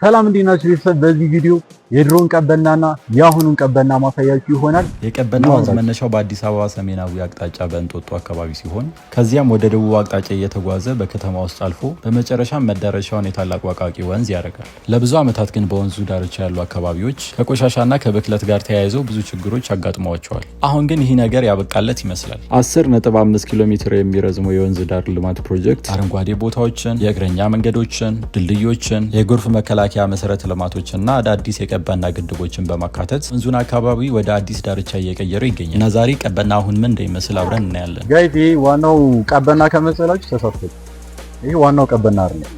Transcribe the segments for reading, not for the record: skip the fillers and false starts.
ሰላም እንዴት ናችሁ ቤተሰብ? በዚህ ቪዲዮ የድሮን ቀበናና የአሁኑን ቀበና ማሳያችሁ ይሆናል። የቀበና ወንዝ መነሻው በአዲስ አበባ ሰሜናዊ አቅጣጫ በእንጦጦ አካባቢ ሲሆን ከዚያም ወደ ደቡብ አቅጣጫ እየተጓዘ በከተማ ውስጥ አልፎ በመጨረሻም መዳረሻውን የታላቁ አቃቂ ወንዝ ያደርጋል። ለብዙ ዓመታት ግን በወንዙ ዳርቻ ያሉ አካባቢዎች ከቆሻሻና ከብክለት ጋር ተያይዘው ብዙ ችግሮች አጋጥመዋቸዋል። አሁን ግን ይህ ነገር ያበቃለት ይመስላል። 10.5 ኪሎ ሜትር የሚረዝመው የወንዝ ዳር ልማት ፕሮጀክት አረንጓዴ ቦታዎችን፣ የእግረኛ መንገዶችን፣ ድልድዮችን፣ የጎርፍ መከላከያ መሰረተ ልማቶችና አዳዲስ የቀበና ግድቦችን በማካተት ወንዙን አካባቢ ወደ አዲስ ዳርቻ እየቀየረ ይገኛል። እና ዛሬ ቀበና አሁን ምን እንደሚመስል አብረን እናያለን። ጋይስ ይሄ ዋናው ቀበና ከመሰላችሁ ተሳስቷል። ይሄ ዋናው ቀበና አይደለም።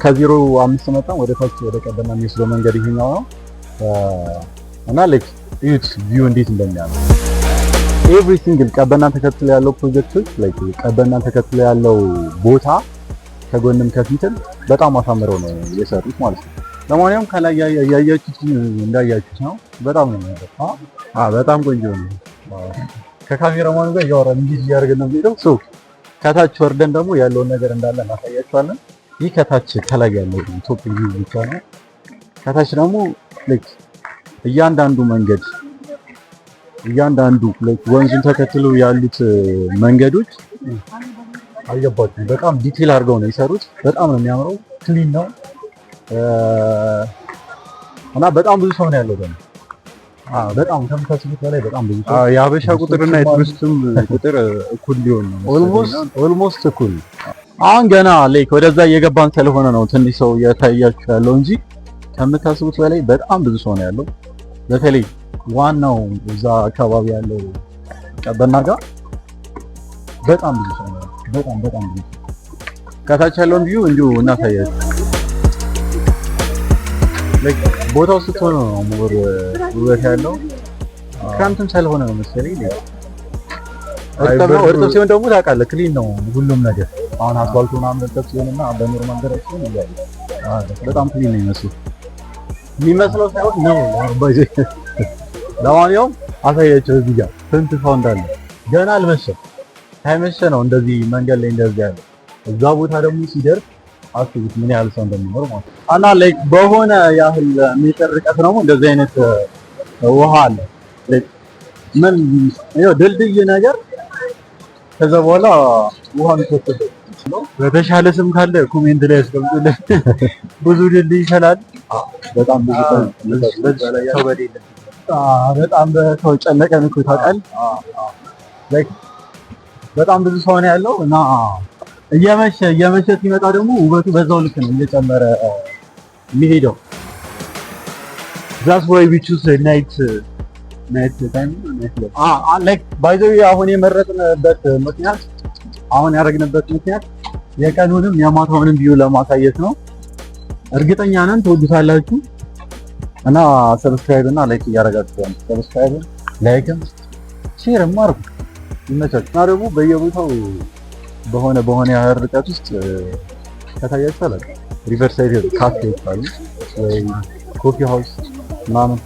ከ05 መጣን ወደ ታች ወደ ቀበና የሚወስደው መንገድ ይሄኛው ነው። እና ላይክ እዩት ቪው እንዴት እንደሚያምር ኤቭሪ ሲንግል ቀበናን ተከትሎ ያለው ፕሮጀክቶች ላይክ ቀበናን ተከትሎ ያለው ቦታ ከጎንም ከፊትም በጣም አሳምረው ነው የሰሩት ማለት ነው። ለማንኛውም ከላይ ያያችሁት እንዳያችሁት ነው። በጣም ነው የሚያምረው። በጣም ቆንጆ ነው። ከካሜራማኑ ጋር እያወራን እንዴት እያደረግን ነው የሚሄደው። ሶ ከታች ወርደን ደግሞ ያለውን ነገር እንዳለ እናሳያችኋለን። ይህ ከታች ከላይ ያለው ቶፕ ቪው ብቻ ነው። ከታች ደግሞ ላይክ እያንዳንዱ መንገድ ወንዙን ተከትሎ ያሉት መንገዶች አልገባችሁም? በጣም ዲቴል አድርገው ነው የሰሩት። በጣም ነው የሚያምረው። ክሊን ነው እና በጣም ብዙ ሰው ነው ያለው ደግሞ በጣም ከምታስቡት በላይ በጣም ብዙ ሰው። የሀበሻ ቁጥርና የቱሪስትም ቁጥር እኩል ሊሆን ነው ኦልሞስት እኩል። አሁን ገና ላይክ ወደዛ እየገባን ስለሆነ ነው ትንሽ ሰው እየታያችሁ ያለው እንጂ ከምታስቡት በላይ በጣም ብዙ ሰው ነው ያለው። በተለይ ዋናው እዛ አካባቢ ያለው ቀበና ጋር በጣም ብዙ ሰው ነው። በጣም ብዙ። ከታች ያለውን ቪው እንዲሁ እናሳያችሁ። ላይክ ቦታው ስትሆን ነው ሞር ውበት ያለው። ክረምትም ስለሆነ ነው መሰለኝ። እርጥብ ሲሆን ደግሞ ታውቃለህ ክሊን ነው ሁሉም ነገር። አሁን አስፋልቱ ምናምን እርጥብ ሲሆንና በኖርማል መንገድ ሲሆን በጣም ክሊን ነው የሚመስለው ሳይሆን ነው ባይዘ። ለማንኛውም አሳያችሁ እዚህ ጋር ስንት ሰው እንዳለ ገና አልመሸም። ሳይመሸ ነው እንደዚህ መንገድ ላይ እንደዚህ ያለ። እዛ ቦታ ደግሞ ሲደርስ አስቡት ምን ያህል ሰው እንደሚኖር ማለት ነው። እና ላይክ በሆነ ያህል ሜትር ርቀት ደግሞ እንደዚህ አይነት ውሃ አለ። ላይክ ምን ይኸው ድልድይ ነገር። ከዛ በኋላ ውሃ የሚፈስበት ነው። በተሻለ ስም ካለ ኮሜንት ላይ አስቀምጡልን። ብዙ ድልድይ ይችላል። በጣም ብዙ ሰው በሌለ በጣም በሰው ጨነቀን እኮ ታውቃለህ። ላይክ በጣም ብዙ ሰው ነው ያለው እና እየመሸ ሲመጣ ደግሞ ውበቱ በዛው ልክ ነው እየጨመረ የሚሄደው። That's why we choose night time. Like by the way አሁን የመረጥንበት ምክንያት ያደረግንበት ምክንያት የቀኑንም የማታውንም ቪው ለማሳየት ነው። እርግጠኛ ነን ትወዱታላችሁ እና ሰብስክራይብ እና ላይክ እያደረጋችሁ ነው። ሰብስክራይብ ላይክም ሼርም አድርጉ። ይመቻችሁ። እና ደግሞ በየቦታው በሆነ ያህል ርቀት ውስጥ ከታያችኋል ሪቨርሳይድ ካፌዎች አሉ ወይ ኮፊ ሃውስ ምናምን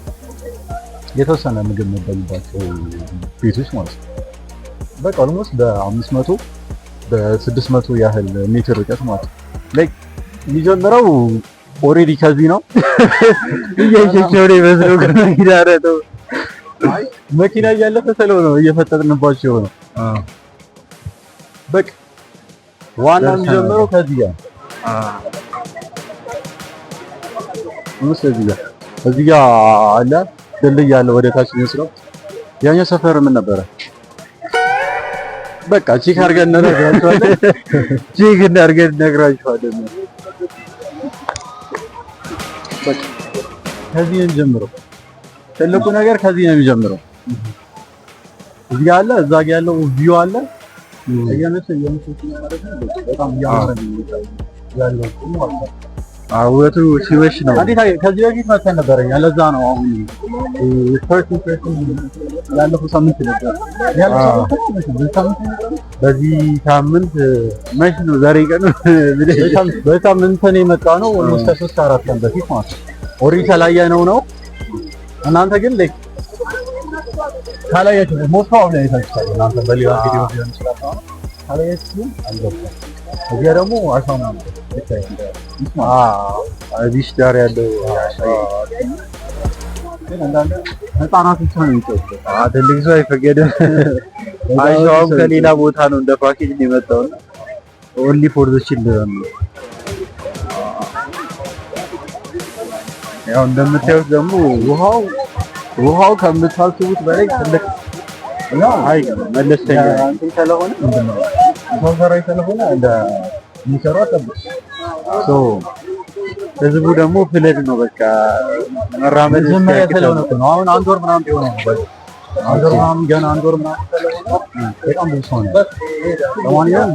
የተወሰነ ምግብ የሚበሉባቸው ቤቶች ማለት ነው። በቃ ኦልሞስት በ500 በ600 ያህል ሜትር ርቀት ማለት ነው። ላይክ የሚጀምረው ኦሬዲ ከዚህ ነው። እየሸሸው ነው ይመስለው ከመኪናረተው መኪና እያለፈ ስለሆነ ነው እየፈጠጥንባቸው ነው። በቃ ዋናው የሚጀምረው ከዚህ ጋር እዚህ ጋር አለ ድልድይ አለ ወደ ታች የሚወስደው። ያኛው ሰፈር ምን ነበረ? በቃ ቼክ አድርገን ነግራችኋለን። በቃ ከዚህ ነው የሚጀምረው። ትልቁ ነገር ከዚህ ነው የሚጀምረው። እዚህ ጋር አለ፣ እዛ ጋር ያለው ቪው አለ። እየመሰ ማለት ነው። በጣም ያምራል ያለው ማለት ነው። ውበቱ ሲወሽ ነው። ከዚህ በፊት መተን ነበር። ያለዛ ነው አሁን ፈርስት ኢምፕሬሽን ያለፈው ሳምንት ነበር። በዚህ ሳምንት መች ነው ዛሬ ቀኑ? በሳምንት ነው የመጣ ነው። ኦልሞስት 3-4 ቀን በፊት ማለት ነው። ኦሬዲ ተላያነው ነው። እናንተ ግን ላይክ ካላያችሁ ሞፋው ላይ ታችኋል። እናንተ በሌላ ቪዲዮ ቢሆን ይችላል። ካላያችሁ አልገባም። እዚያ ደግሞ አሻማ እዚህ ዳር ያለው ህፃናት ብቻ ነው የሚጫወቱት። ትልቅ ሰው አይፈቀድም። አይሻውም ከሌላ ቦታ ነው እንደ ፓኬጅ ነው የመጣው። ኦንሊ ፎር ዘ ቺልድረን ነው። ያው እንደምታዩት ደግሞ ውሃው ከምታስቡት በላይ ትልቅ ነው። አይ መለስተኛ እንትን ስለሆነ ምንድነው ሰው ሰራሽ ስለሆነ እንደ የሚሰራው ጠብቅ ህዝቡ ደግሞ ፍለድ ነው በቃ መራመድ ስለሆነ ነው። አሁን አንድ ወር ምናምን ቢሆን ነው አንድ ወር ምናምን ገና አንድ ወር ምናምን ስለሆነ በጣም ብዙ ሰው ነው። ለማንኛውም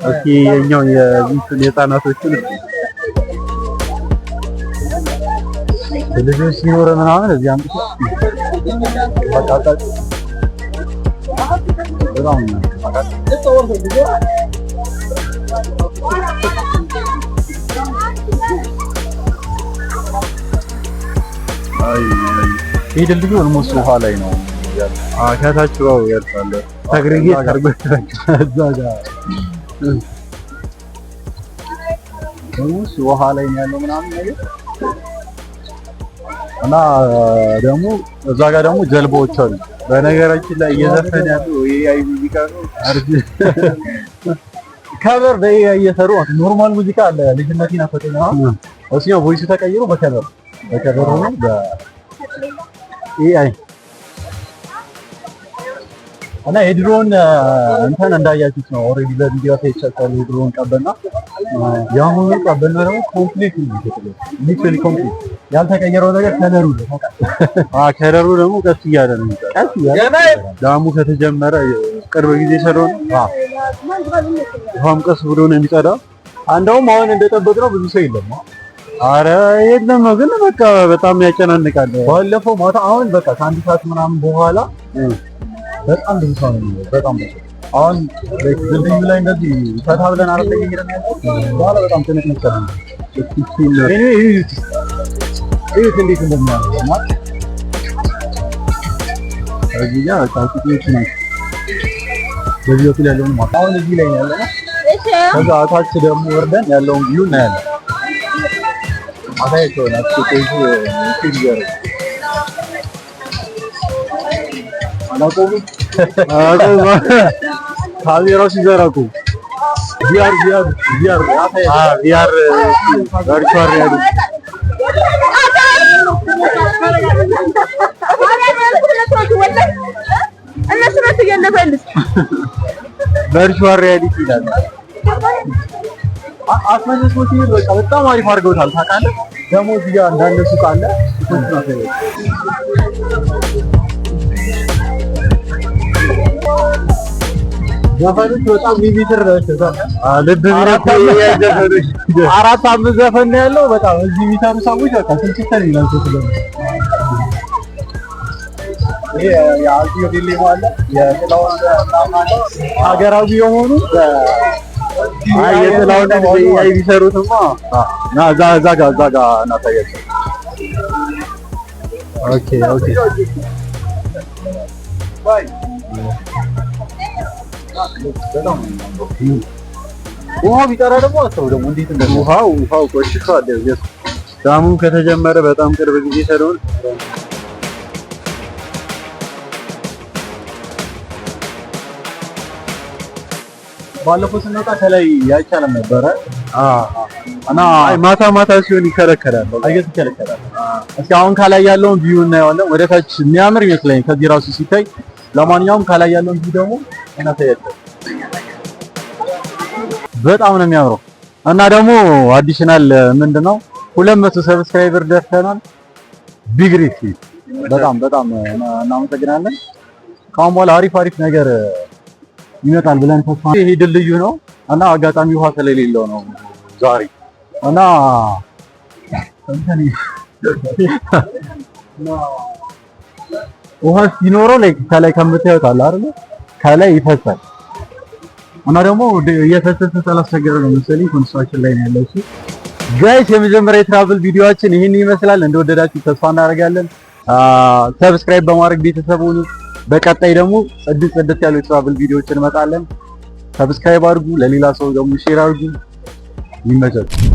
እስኪ የኛው የህፃናቶችን ልጆች ሲኖር ምናምን እዚህ አምጥቶ በጣም ይሄ ድልድዩ ኦልሞስት ውሃ ላይ ነው ያለው። ከታች ነው ያልፋል። ተግሪጌት አርጎታችሁ እዛ ጋር ኦልሞስት ውሃ ላይ ነው ያለው ምናምን ነገር እና ደግሞ እዛ ጋር ደግሞ ጀልባዎች አሉ። በነገራችን ላይ እየዘፈን ያለው የኤአይ ሙዚቃ ነው። ከቨር በኤአይ እየሰሩ ኖርማል ሙዚቃ አለ። ልጅነቴን አፈጠና እሱ ነው ቮይስ ተቀይሮ በከቨር ነው በኤአይ እና የድሮን እንትን እንዳያችሁት ነው። ኦሬዲ በቪዲዮ ተይቻለ የድሮን ቀበና ያሁኑ ቀበና ደግሞ ኮምፕሊት ነው ሊትራሊ ኮምፕሊት ያልተቀየረው ነገር ከለሩ ነው። ከለሩ ደግሞ ቀስ እያለ ነው። ቀስ እያለ ዳሙ ከተጀመረ ቅርብ ጊዜ ሰሮን ውሃም ቀስ ብሎ ነው የሚጸዳው። እንደውም አሁን እንደጠበቅነው ብዙ ሰው የለም። አረ የለም ግን በቃ በጣም ያጨናንቃል። ባለፈው ማታ አሁን በቃ ከአንድ ሰዓት ምናምን በኋላ በጣም ብዙ ሰው ነው። በጣም ብዙ አሁን ድልድዩ ላይ እንደዚህ ፈታ ብለን አረፈ ይሄን ያለው በኋላ በጣም ትንሽ ነው። እዩት እንዴት እንደሚያምርና እዚህ ጋር ታውቁት ነው። በዚህ ወጥ ያለውን ማለት አሁን እዚህ ላይ ያለው ከዛ አታች ደግሞ ወርደን ያለውን ቪው እናያለን። አታይቶ ናችሁ ሲገር አላቆሙ ካሜራው ሲዘራቁ ቪአር ቨርቹዋል ሪያሊቲ ቨርቹዋል ሪያሊቲ ይላል። አስመልሶት በቃ በጣም አሪፍ አድርገውታል። ታውቃለህ ደግሞ እዚህ ጋር እንዳለ ሱቅ አለ። ዘፈኖች በጣም ሊሚትር ናቸው። ልብ ቢነካ ዘፈኖች 4-5 ዘፈን ነው ያለው። በጣም እዚህ የሚሰሩ ሰዎች በቃ ስልችተን ይላል። ይሄ የአልቲዮ ዲሌሞ አለ የጥላውን ሀገራዊ የሆኑ የጥላውን አይ ቢሰሩትማ ና እዛ ጋር እናሳያቸው። ኦኬ ውሃው ቢጠራ ደግሞ አስተው ደግሞ እንዴት እንደሆነ ውሃው ቆሽሿል። ዳሙ ከተጀመረ በጣም ቅርብ ጊዜ ስለሆነ ባለፈው ስንወጣ ከላይ አይቻልም ነበረ እና ማታ ሲሆን ይከለከላል። አየት ይከለከላል። እስኪ አሁን ከላይ ያለውን ቪው እናየዋለን። ወደ ታች የሚያምር ይመስለኝ ከዚህ ራሱ ሲታይ። ለማንኛውም ከላይ ያለውን ቪው ደግሞ እናሳያለን። በጣም ነው የሚያምረው እና ደግሞ አዲሽናል ምንድነው 200 ሰብስክራይበር ደርሰናል። ቢግ ሪስክ በጣም እናመሰግናለን። ካሁን በኋላ አሪፍ ነገር ይመጣል ብለን ተስፋ። ይሄ ድልድዩ ነው እና አጋጣሚ ውሃ ስለሌለው ነው ዛሬ እና ውሃ ሲኖረው ላይ ከላይ ከምታዩት አለ አይደል ከላይ ይፈሳል እና ደግሞ እየፈሰሰ ስላስቸገረ ነው መሰለኝ ኮንስትራክሽን ላይ ነው ያለው። እሱ ጋይስ የመጀመሪያ የትራቭል ቪዲዮአችን ይሄን ይመስላል። እንደወደዳችሁ ተስፋ እናደርጋለን። ሰብስክራይብ በማድረግ ቤተሰብ ሁኑ። በቀጣይ ደግሞ ጽድት ያሉ የትራቭል ቪዲዮዎችን እንመጣለን። ሰብስክራይብ አድርጉ፣ ለሌላ ሰው ደግሞ ሼር አድርጉ። ይመቻችሁ።